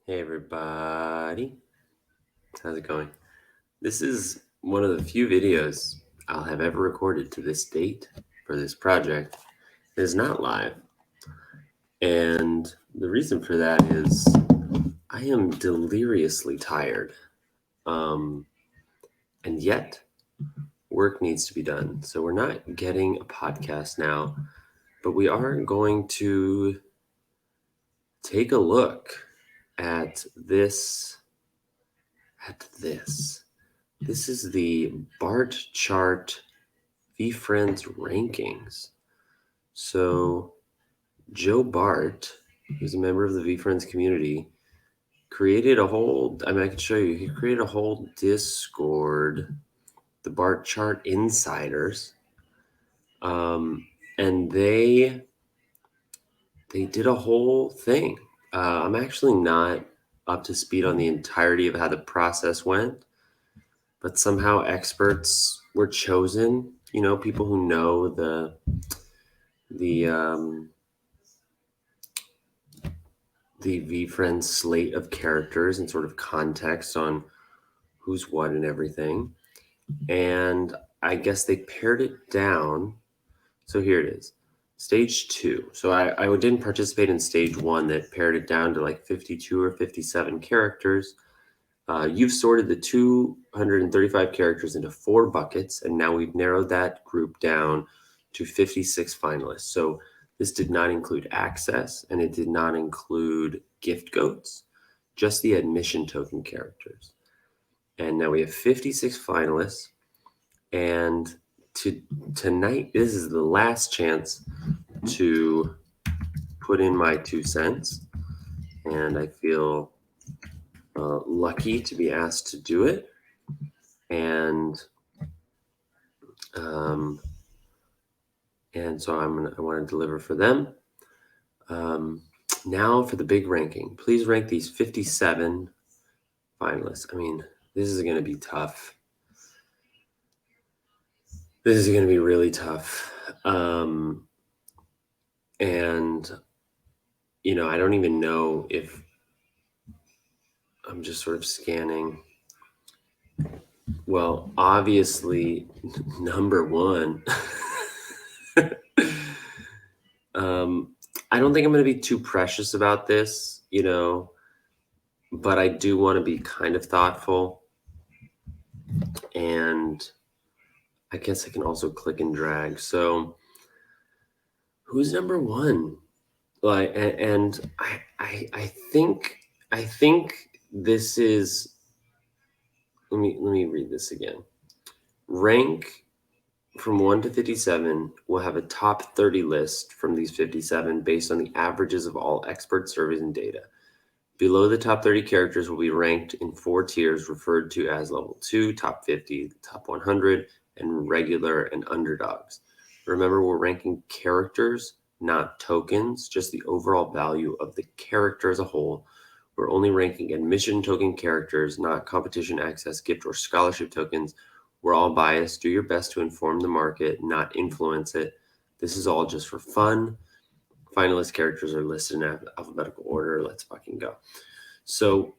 Hey everybody, how's it going? This is one of the few videos I'll have ever recorded to this date for this project that is not live. And the reason for that is I am deliriously tired. And yet work needs to be done. So we're not getting a podcast now, but we are going to take a look at this. This is the Bart chart VeeFriends rankings. So Joe Bart, who's a member of the VeeFriends community, created a whole, I can show you, he created a whole Discord, the Bart chart insiders. And they did a whole thing. I'm actually not up to speed on the entirety of how the process went, but somehow experts were chosen, people who know the VeeFriends slate of characters and sort of context on who's what and everything. And I guess they pared it down. So here it is, stage 2. So I didn't participate in stage 1 that pared it down to like 52 or 57 characters. You've sorted the 235 characters into 4 buckets, and now we've narrowed that group down to 56 finalists. So this did not include access, and it did not include gift goats, just the admission token characters. And now we have 56 finalists, and tonight, this is the last chance to put in my 2 cents, and I feel lucky to be asked to do it. And so I want to deliver for them. Now for the big ranking. Please rank these 57 finalists. This is going to be tough. This is going to be really tough. And, I don't even know if I'm just sort of scanning. Well, obviously, number 1. I don't think I'm going to be too precious about this, but I do want to be kind of thoughtful. And I guess I can also click and drag. So who's number 1? Like, and I think this is, let me read this again. Rank from 1 to 57 will have a top 30 list from these 57 based on the averages of all expert surveys and data. Below the top 30 characters will be ranked in 4 tiers referred to as level 2, top 50, top 100, and regular and underdogs. Remember, we're ranking characters, not tokens, just the overall value of the character as a whole. We're only ranking admission token characters, not competition access, gift, or scholarship tokens. We're all biased. Do your best to inform the market, not influence it. This is all just for fun. Finalist characters are listed in alphabetical order. Let's fucking go. So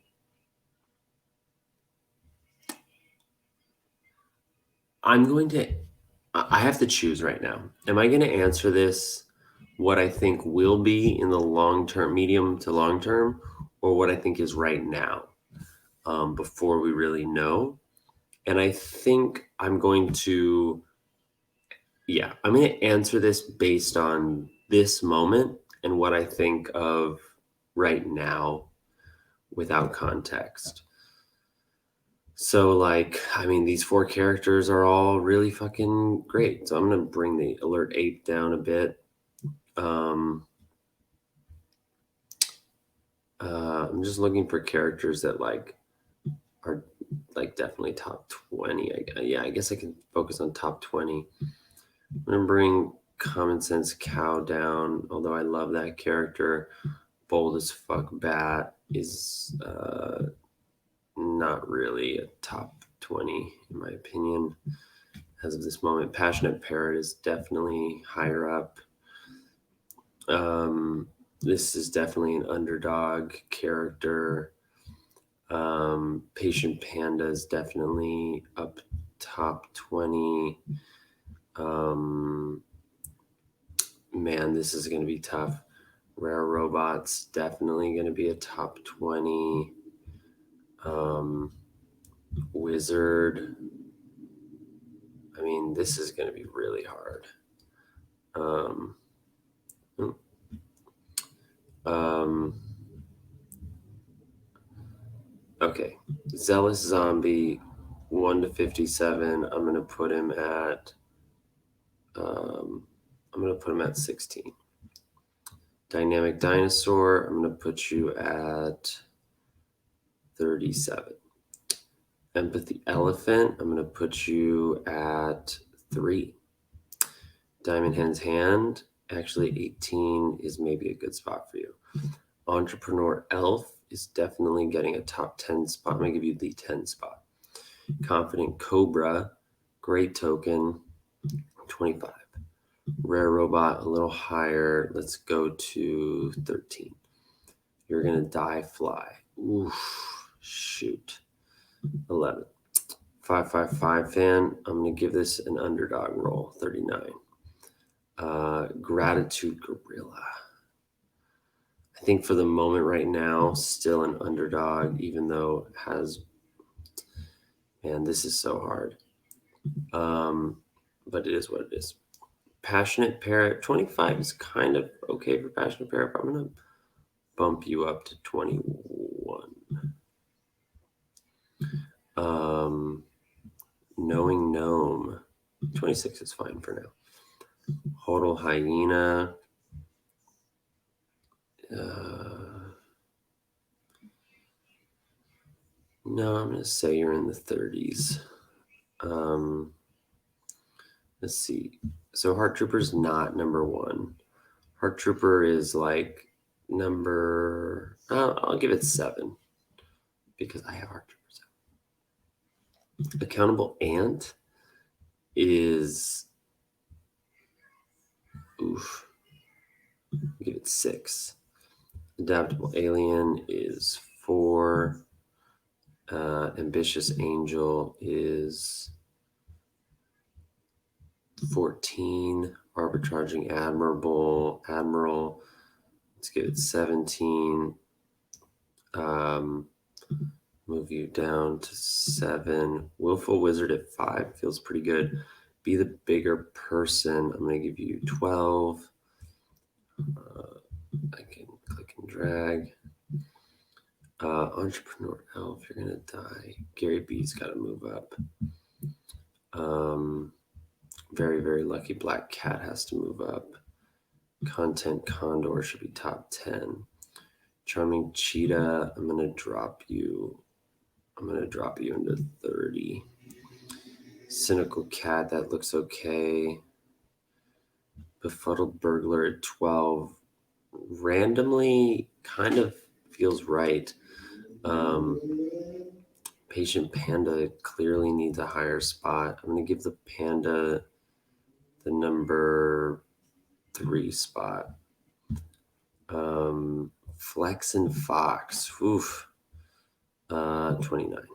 I have to choose right now. Am I going to answer this what I think will be in the long term, medium to long term, or what I think is right now, before we really know? And I think I'm going to answer this based on this moment and what I think of right now without context. So these 4 characters are all really fucking great. So I'm going to bring the alert ape down a bit. I'm just looking for characters that are definitely top 20. I guess I can focus on top 20. I'm going to bring Common Sense Cow down, although I love that character. Bold as Fuck Bat is not really a top 20 in my opinion as of this moment. Passionate Parrot is definitely higher up. This is definitely an underdog character. Patient Panda is definitely up top 20. Man, this is going to be tough. Rare Robot's definitely going to be a top 20. Wizard. I mean, this is going to be really hard. Okay. Zealous Zombie, 1 to 57. I'm going to put him at 16. Dynamic Dinosaur, I'm going to put you at 37. Empathy Elephant, I'm going to put you at 3. Diamond Hand's Hand, actually 18 is maybe a good spot for you. Entrepreneur Elf is definitely getting a top 10 spot. I'm going to give you the 10 spot. Confident Cobra, great token, 25. Rare Robot, a little higher. Let's go to 13. You're going to Die Fly. Oof, shoot. 11. 555 Fan, I'm going to give this an underdog roll, 39. Gratitude Gorilla. I think for the moment right now, still an underdog, even though it has, man, this is so hard. But it is what it is. Passionate Parrot, 25 is kind of okay for Passionate Parrot, but I'm going to bump you up to 21. Knowing Gnome, 26 is fine for now. Hodl Hyena, no, I'm going to say you're in the 30s. Let's see. So Heart Trooper's not number 1. Heart Trooper is like number, I'll give it 7 because I have Heart Trooper 7. Accountable Ant is, give it 6. Adaptable Alien is 4. Ambitious Angel is 14. Arbitraging Admiral, let's give it 17. Move you down to 7. Willful Wizard at 5 feels pretty good. Be the Bigger Person, I'm going to give you 12. I can click and drag. Entrepreneur Elf, you're going to die. Gary B's got to move up. Very, very Lucky Black Cat has to move up. Content Condor should be top 10. Charming Cheetah, I'm going to drop you into 30. Cynical Cat, that looks okay. Befuddled Burglar at 12. Randomly kind of feels right. Patient Panda clearly needs a higher spot. I'm going to give the Panda the number 3 spot. Flex and Fox, 29.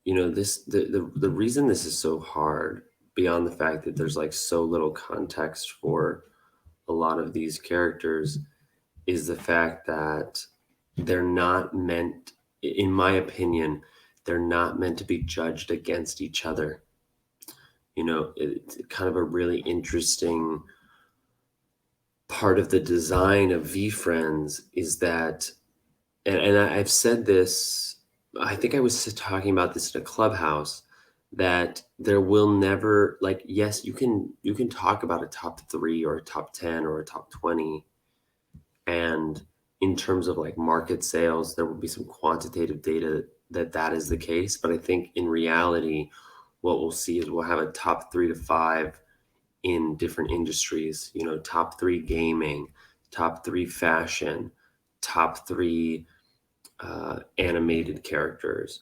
You know, the reason this is so hard, beyond the fact that there's like so little context for a lot of these characters, is the fact that they're not meant, in my opinion, they're not meant to be judged against each other. You know, it's kind of a really interesting part of the design of VeeFriends is that, and I've said this, I think I was talking about this in a clubhouse, that there will never, like, yes, you can talk about a top 3 or a top 10 or a top 20, and in terms of like market sales, there will be some quantitative data that is the case. But I think in reality, what we'll see is we'll have a top 3 to 5 in different industries, you know, top 3 gaming, top 3 fashion, top 3 animated characters,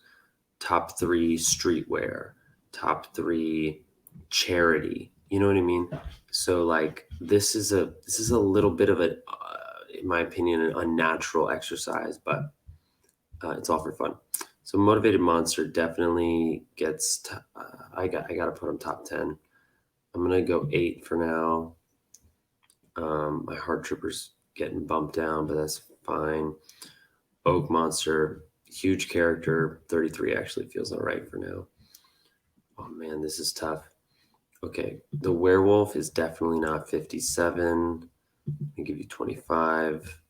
top 3 streetwear, top 3 charity. You know what I mean? So like this is a little bit of a, in my opinion, an unnatural exercise, but It's all for fun. So motivated monster definitely gets. I got to put him top 10. I'm gonna go 8 for now. My heart trooper's getting bumped down, but that's fine. Oak monster, huge character. 33 actually feels all right for now. Oh man, this is tough. Okay, the werewolf is definitely not 57. I'll give you 25.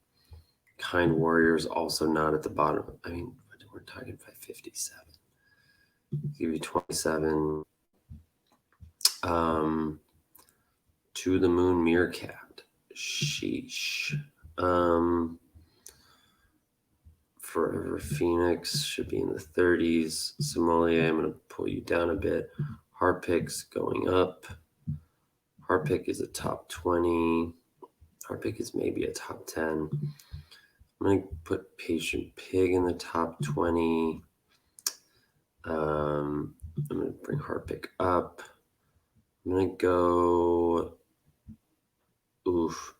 Kind warrior is also not at the bottom. I mean, we're talking about 57. I'll give you 27. To the moon meerkat. Sheesh. Forever Phoenix should be in the 30s. Somalia, I'm going to pull you down a bit. Harpick's going up. Harpick is a top 20. Harpick is maybe a top 10. I'm going to put Patient Pig in the top 20. I'm going to bring Harpick up. I'm going to go... Oof.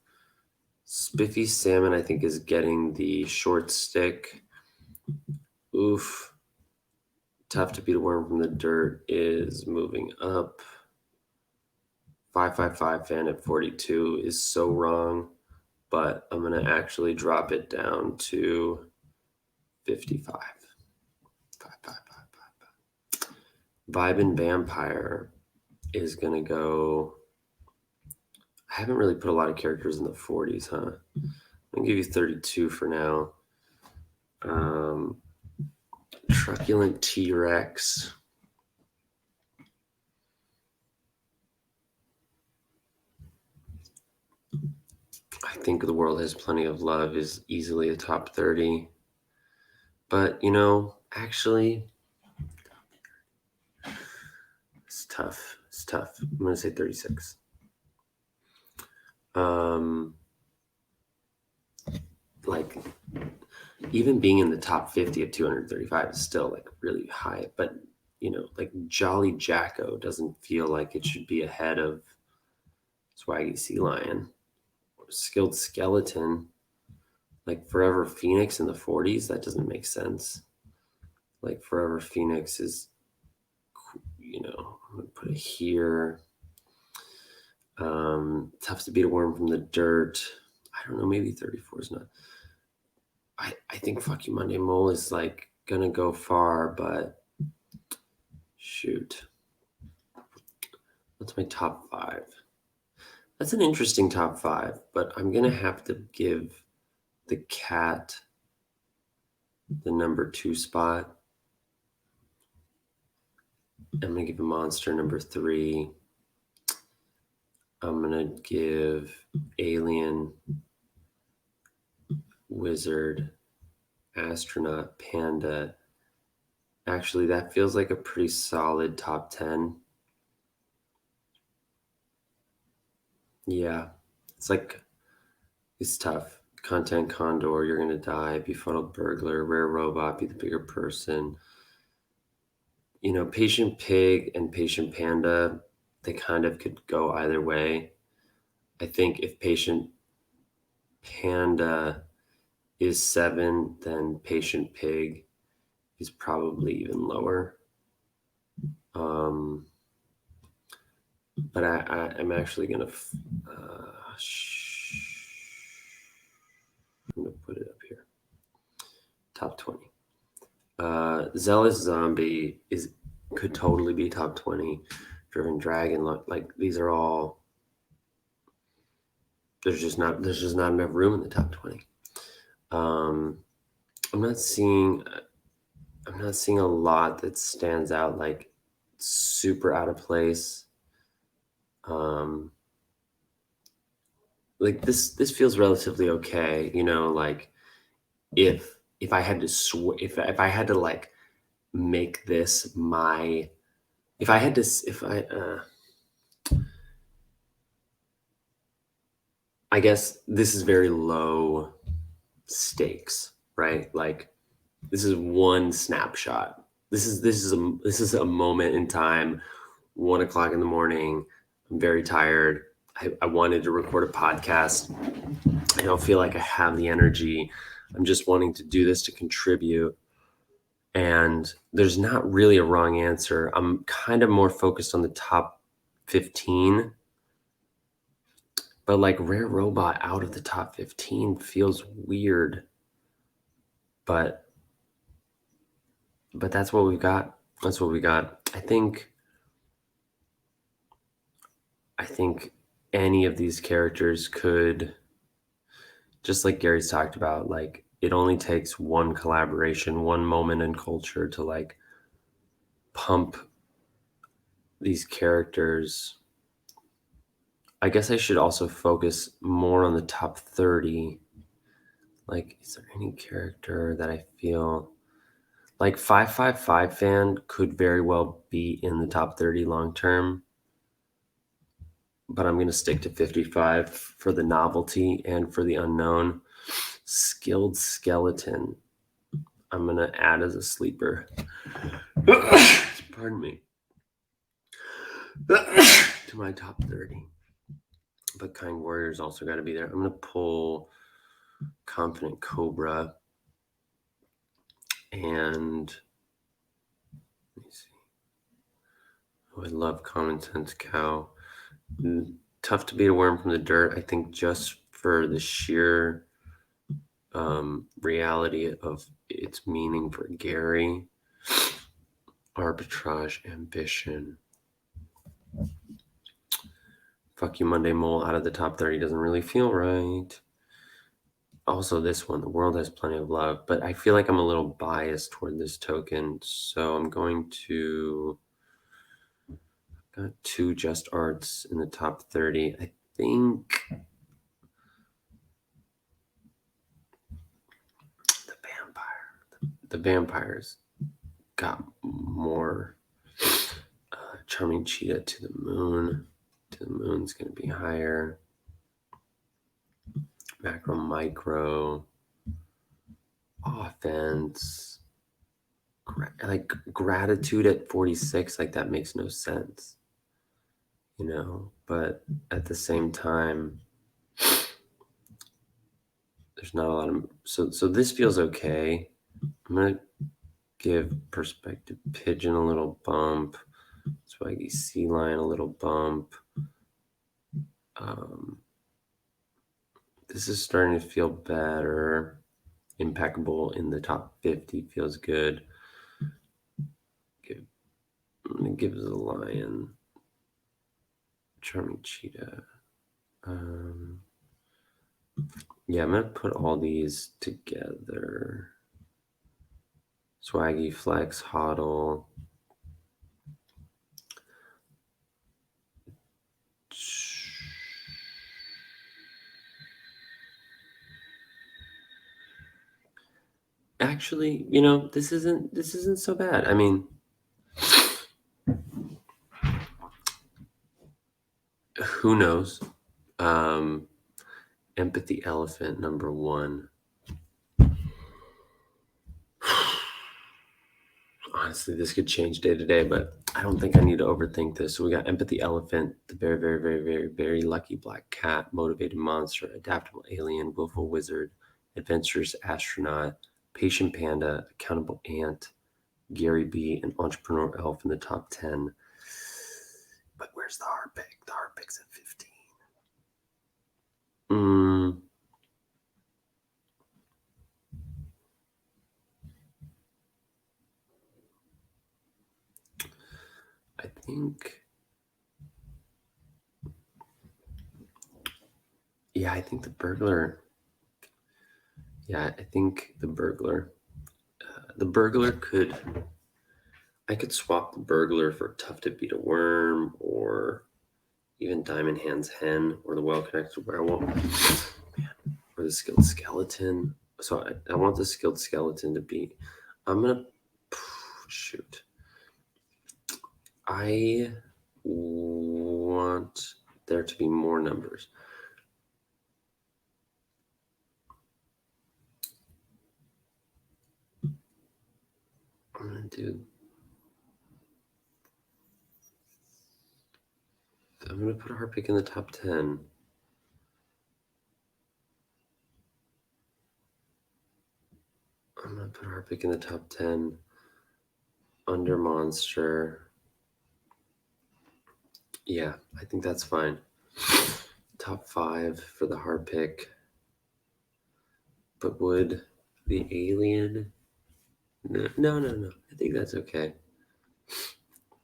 Spiffy Salmon, I think, is getting the short stick. Oof. Tough to Beat a Worm from the Dirt is moving up. 555 fan at 42 is so wrong, but I'm going to actually drop it down to 55. 555. Vibe and Vampire is going to go... I haven't really put a lot of characters in the 40s, huh? I'm going to give you 32 for now. Truculent T-Rex. I think The World Has Plenty of Love is easily a top 30. But, actually, it's tough. I'm going to say 36. Like, even being in the top 50 of 235 is still, like, really high. But, like, Jolly Jacko doesn't feel like it should be ahead of Swaggy Sea Lion. Skilled Skeleton, like Forever Phoenix in the 40s, that doesn't make sense. Like Forever Phoenix is, I'm gonna put it here. Tough to Beat a Worm from the Dirt. I don't know, maybe 34 is not. I think Fuck You Monday Mole is like gonna go far, but shoot. What's my top 5? That's an interesting top 5, but I'm going to have to give the cat the number 2 spot. I'm going to give a monster number 3. I'm going to give alien, wizard, astronaut, panda. Actually, that feels like a pretty solid top 10. Yeah, it's tough. Content Condor, You're Gonna Die, Befuddled Burglar, Rare Robot, Be the Bigger Person. Patient Pig and Patient Panda, they kind of could go either way. I think if Patient Panda is 7, then Patient Pig is probably even lower. But I'm actually going to... I'm going to put it up here. Top 20. Zealous Zombie could totally be top 20. Driven Dragon, like these are all... There's just not enough room in the top 20. I'm not seeing a lot that stands out like super out of place. Like this feels relatively okay, like if I had to if I had to like make this my I guess this is very low stakes, right? Like this is one snapshot. This is a moment in time, 1 o'clock in the morning. I'm very tired. I wanted to record a podcast. I don't feel like I have the energy. I'm just wanting to do this to contribute. And there's not really a wrong answer. I'm kind of more focused on the top 15. But like Rare Robot out of the top 15 feels weird. But that's what we've got. That's what we got. I think any of these characters could, just like Gary's talked about, like it only takes one collaboration, one moment in culture to like pump these characters. I guess I should also focus more on the top 30. Like, is there any character that I feel like 555 fan could very well be in the top 30 long term? But I'm going to stick to 55 for the novelty and for the unknown. Skilled skeleton, I'm going to add as a sleeper. Pardon me. To my top 30. But Kind Warrior's also got to be there. I'm going to pull Confident Cobra. And let me see. Oh, I love Common Sense Cow. Tough to beat a worm from the dirt. I think just for the sheer reality of its meaning for Gary. Arbitrage, ambition. Fuck You Monday Mole out of the top 30 doesn't really feel right. Also, this one, The World Has Plenty of Love, but I feel like I'm a little biased toward this token, so I'm going to got 2 Just Arts in the top 30. I think the vampires got more. Charming Cheetah to the Moon. To the Moon's going to be higher. Macro Micro. Offense. Like Gratitude at 46, like that makes no sense. You know, but at the same time, there's not a lot of so this feels okay. I'm gonna give Perspective Pigeon a little bump. Swaggy Sea Lion a little bump. This is starting to feel better. Impeccable in the top 50 feels good. I'm gonna give the Lion. Charming Cheetah. Yeah, I'm gonna put all these together. Swaggy, Flex, Hodl. Actually, you know, this isn't so bad. I mean, who knows? Empathy Elephant number 1. Honestly, this could change day to day, but I don't think I need to overthink this. So we got Empathy Elephant, the very, very, very, very, very lucky black cat, motivated monster, adaptable alien, willful wizard, adventurous astronaut, patient panda, accountable ant, Gary B, and entrepreneur elf in the top 10. But where's the Harpic? The Harpic's at 15. I think, yeah, I think the burglar. Yeah, I think the burglar. The burglar could. I could swap the burglar for Tough to Beat a Worm, or even Diamond Hands Hen, or the Well-Connected Werewolf, or the Skilled Skeleton. So I want the Skilled Skeleton to be. I'm gonna shoot. I want there to be more numbers. I'm gonna do I'm going to put a heart pick in the top 10. I'm going to put a heart pick in the top 10. Under Monster. Yeah, I think that's fine. Top 5 for the heart pick. But would the alien? No. I think that's okay.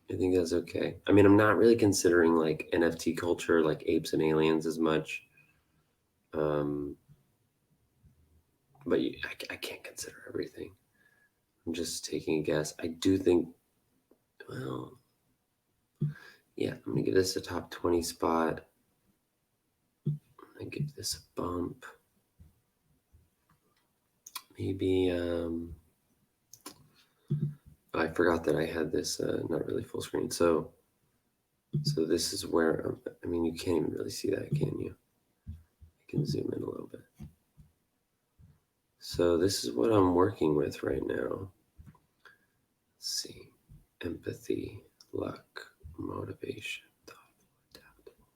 I think that's okay. I mean, I'm not really considering like NFT culture, like apes and aliens as much. But I can't consider everything. I'm just taking a guess. I do think, well, yeah, I'm going to give this a top 20 spot. I'm going to give this a bump. Maybe, I forgot that I had this not really full screen. So this is where, I mean, you can't even really see that, can you? I can zoom in a little bit. So this is what I'm working with right now. Let's see. Empathy, luck, motivation, thoughtful, adaptable,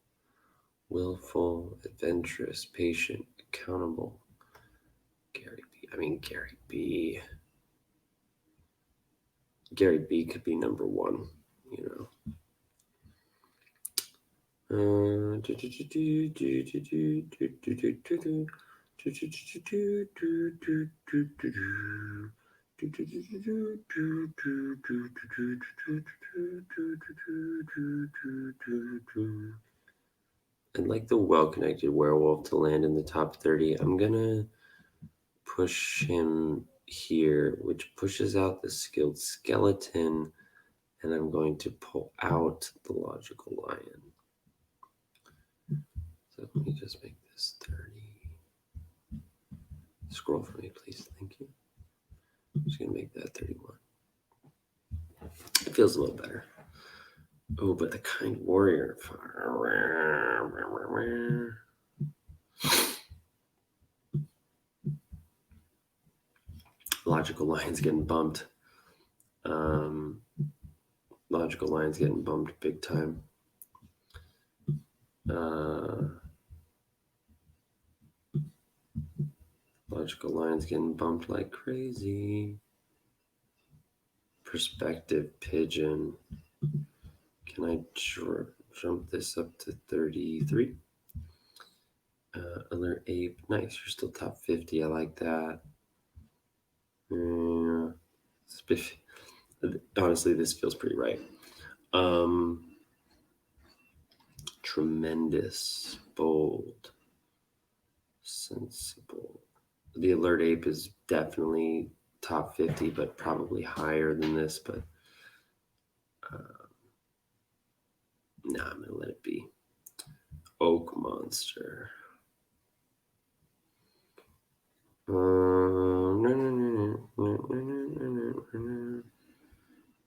willful, adventurous, patient, accountable. Gary B. Gary B could be number 1, you know. I'd like the well-connected werewolf to land in the top 30. I'm gonna push him here, which pushes out the skilled skeleton, and I'm going to pull out the logical lion. So let me just make this 30. Scroll for me, please. Thank you. I'm just going to make that 31. It feels a little better. Oh, but the kind warrior. Logical lion's getting bumped. Logical lion's getting bumped big time. Logical lion's getting bumped like crazy. Perspective pigeon. Can I jump this up to 33? Alert ape. Nice. You're still top 50. I like that. Honestly, this feels pretty right. Tremendous, bold, sensible. The alert ape is definitely top 50, but probably higher than this. But nah, I'm gonna let it be. Oak monster.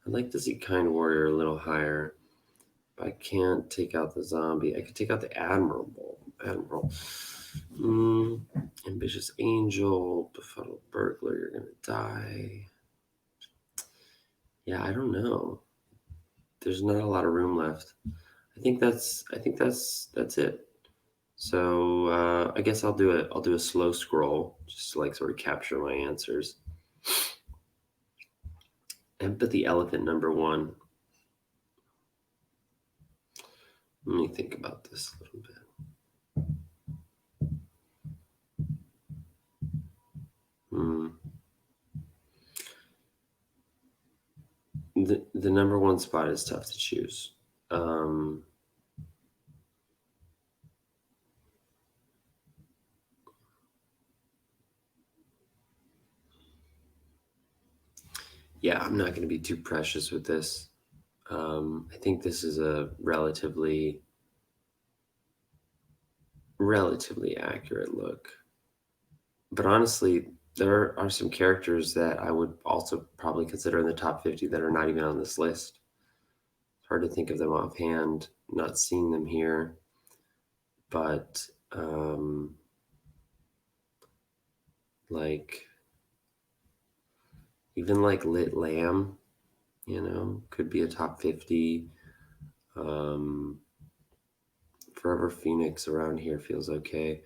I'd like to see kind warrior a little higher. But I can't take out the zombie. I could take out the admiral. Ambitious angel, befuddled burglar. You're gonna die. Yeah, I don't know. There's not a lot of room left. I think that's it. So I guess I'll do a slow scroll just to like sort of capture my answers. Empathy elephant number 1. Let me think about this a little bit. The number 1 spot is tough to choose. Yeah, I'm not going to be too precious with this. I think this is a relatively accurate look. But honestly, there are some characters that I would also probably consider in the top 50 that are not even on this list. It's hard to think of them offhand, not seeing them here. But like even like Lit Lamb, could be a top 50. Forever Phoenix around here feels okay.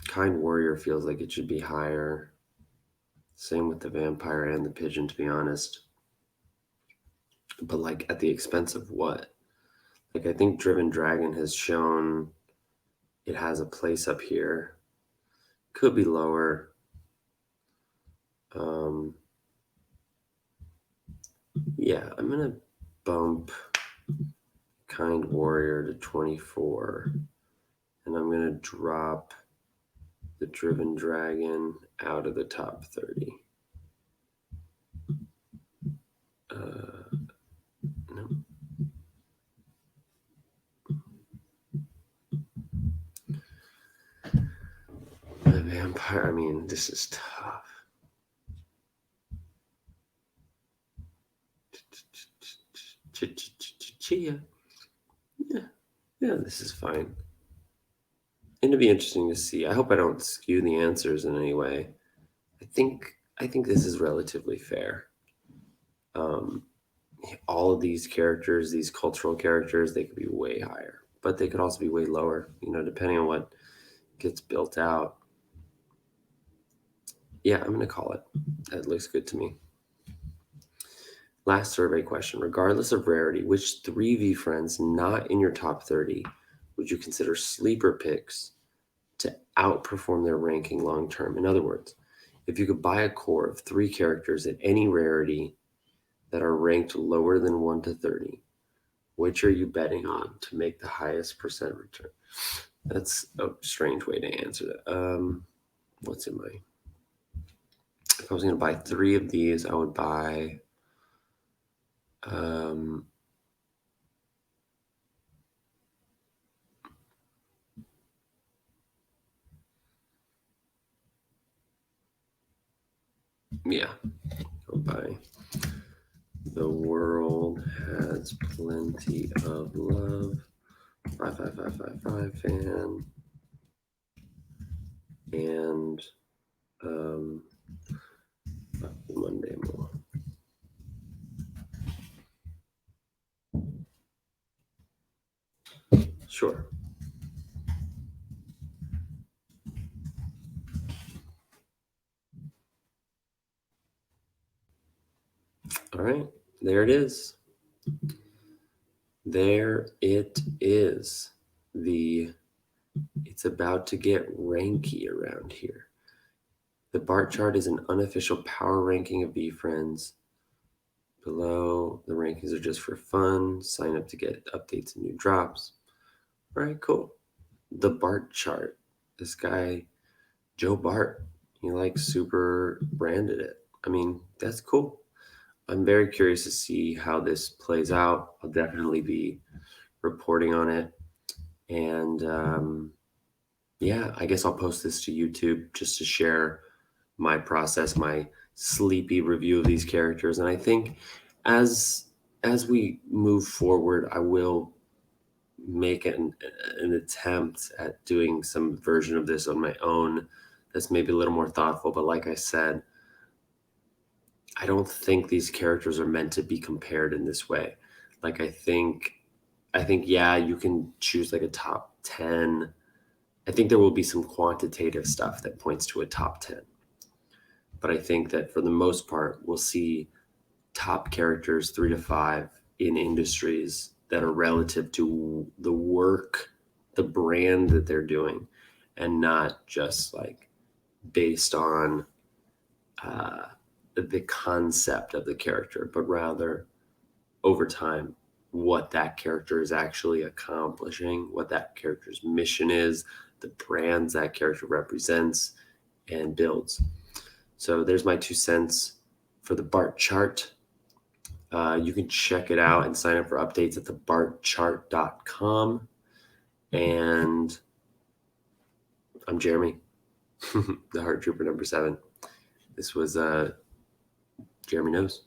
Kind Warrior feels like it should be higher. Same with the Vampire and the Pigeon, to be honest. But like at the expense of what? Like I think Driven Dragon has shown it has a place up here. Could be lower. Yeah, I'm gonna bump Kind Warrior to 24, and I'm gonna drop the Driven Dragon out of the top 30. No. The Vampire, I mean, this is tough. Chia. Yeah, this is fine. And it'd be interesting to see. I hope I don't skew the answers in any way. I think this is relatively fair. All of these characters, these cultural characters, they could be way higher, but they could also be way lower, depending on what gets built out. Yeah, I'm going to call it. That looks good to me. Last survey question. Regardless of rarity, which 3 VeeFriends not in your top 30 would you consider sleeper picks to outperform their ranking long term? In other words, if you could buy a core of 3 characters at any rarity that are ranked lower than 1 to 30, which are you betting on to make the highest percent return? That's a strange way to answer that. What's in my... If I was going to buy 3 of these, I would buy... yeah, I'll buy The World Has Plenty of Love, 55555 fan, and Monday more. Sure. All right, there it is. There it is. It's about to get ranky around here. The Bart chart is an unofficial power ranking of VeeFriends. Below, the rankings are just for fun. Sign up to get updates and new drops. All right, cool. The Bart chart. This guy, Joe Bart, he like super branded it. I mean, that's cool. I'm very curious to see how this plays out. I'll definitely be reporting on it. And yeah, I guess I'll post this to YouTube just to share my process, my sleepy review of these characters. And I think as we move forward, I will make an attempt at doing some version of this on my own that's maybe a little more thoughtful. But like I said, I don't think these characters are meant to be compared in this way. Like I think yeah, you can choose like a top 10. I think there will be some quantitative stuff that points to a top 10. But I think that for the most part, we'll see top characters 3 to 5 in industries that are relative to the work, the brand that they're doing, and not just like based on the concept of the character, but rather over time, what that character is actually accomplishing, what that character's mission is, the brands that character represents and builds. So there's my 2 cents for the Bart chart. You can check it out and sign up for updates at thebartchart.com. And I'm Jeremy, the Heart Trooper number 7. This was Jeremy Knows.